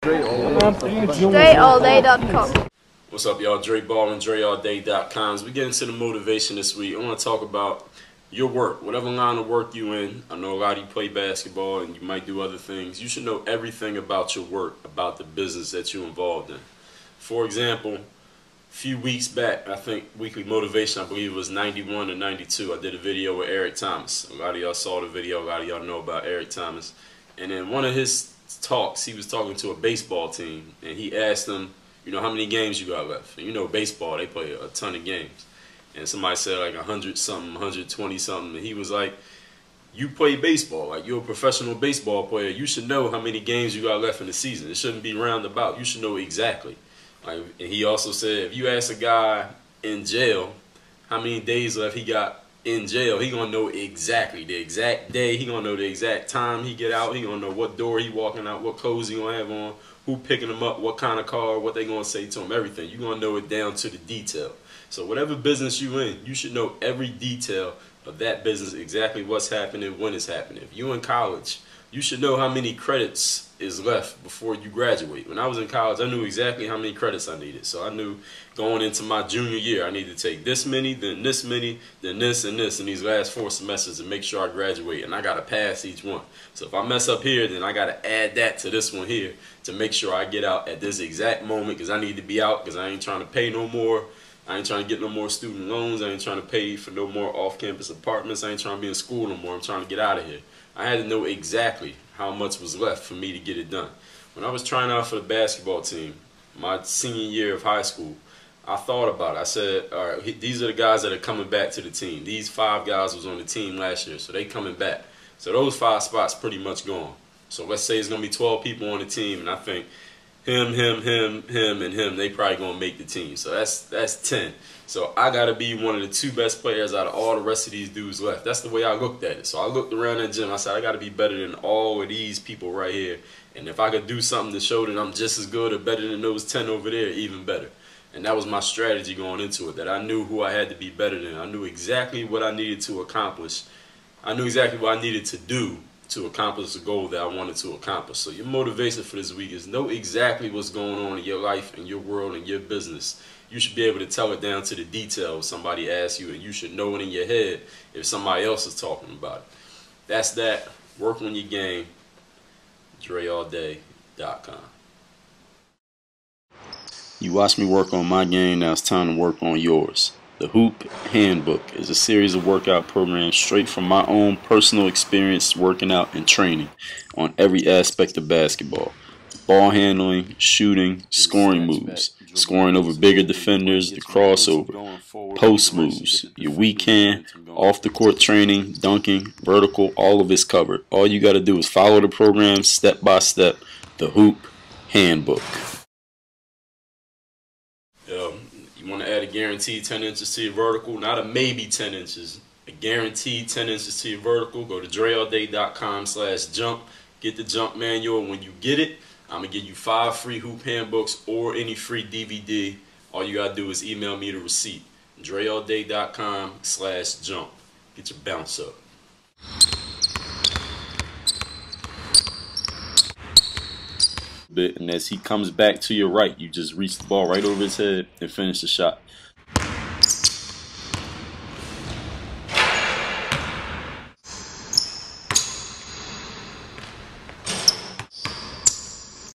DreAllDay.com. What's up, y'all? Dre Baldwin, DreAllDay.com. As we get into the motivation this week, I want to talk about your work, whatever line of work you in. I know a lot of you play basketball and you might do other things. You should know everything about your work, about the business that you're involved in. For example, a few weeks back, I think Weekly Motivation, I believe it was 91 or 92, I did a video with Eric Thomas. A lot of y'all saw the video, a lot of y'all know about Eric Thomas. And in one of his talks, he was talking to a baseball team, and he asked them, you know, how many games you got left? And you know, baseball, they play a ton of games. And somebody said like 100-something, 120-something, and he was like, you play baseball, like you're a professional baseball player, you should know how many games you got left in the season. It shouldn't be roundabout. You should know exactly. Like, and he also said, if you ask a guy in jail how many days left he got in jail, he gonna know exactly the exact day. He gonna know the exact time he get out. He gonna know what door he walking out, what clothes he gonna have on, who picking him up, what kind of car, what they gonna say to him, everything. You gonna know it down to the detail. So whatever business you in, you should know every detail of that business, exactly what's happening, when it's happening. If you in college, you should know how many credits is left before you graduate. When I was in college, I knew exactly how many credits I needed. So I knew going into my junior year, I needed to take this many, then this many, then this and this in these last 4 semesters to make sure I graduate. And I got to pass each one. So if I mess up here, then I got to add that to this one here to make sure I get out at this exact moment, because I need to be out, because I ain't trying to pay no more. I ain't trying to get no more student loans. I ain't trying to pay for no more off-campus apartments. I ain't trying to be in school no more. I'm trying to get out of here. I had to know exactly how much was left for me to get it done. When I was trying out for the basketball team, my senior year of high school, I thought about it. I said, all right, these are the guys that are coming back to the team. These 5 guys was on the team last year, so they coming back. So those 5 spots pretty much gone. So let's say it's going to be 12 people on the team, and I think him, and him, they probably going to make the team. So that's 10. So I got to be one of the 2 best players out of all the rest of these dudes left. That's the way I looked at it. So I looked around that gym. I said, I got to be better than all of these people right here. And if I could do something to show that I'm just as good or better than those 10 over there, even better. And that was my strategy going into it, that I knew who I had to be better than. I knew exactly what I needed to accomplish. I knew exactly what I needed to do to accomplish the goal that I wanted to accomplish. So your motivation for this week is know exactly what's going on in your life and your world and your business. You should be able to tell it down to the detail if somebody asks you, and you should know it in your head if somebody else is talking about it. That's that. Work on your game. DreAllDay.com. You watch me work on my game, now it's time to work on yours. The Hoop Handbook is a series of workout programs straight from my own personal experience working out and training on every aspect of basketball. Ball handling, shooting, scoring moves, scoring over bigger defenders, the crossover, post moves, your weak hand, off the court training, dunking, vertical, all of it's covered. All you got to do is follow the program step by step. The Hoop Handbook. You want to add a guaranteed 10 inches to your vertical, not a maybe 10 inches, a guaranteed 10 inches to your vertical. Go to DreAllDay.com/jump. Get the jump manual. When you get it, I'm going to give you 5 free hoop handbooks or any free DVD. All you got to do is email me the receipt. DreAllDay.com/jump. Get your bounce up. And as he comes back to your right, you just reach the ball right over his head and finish the shot.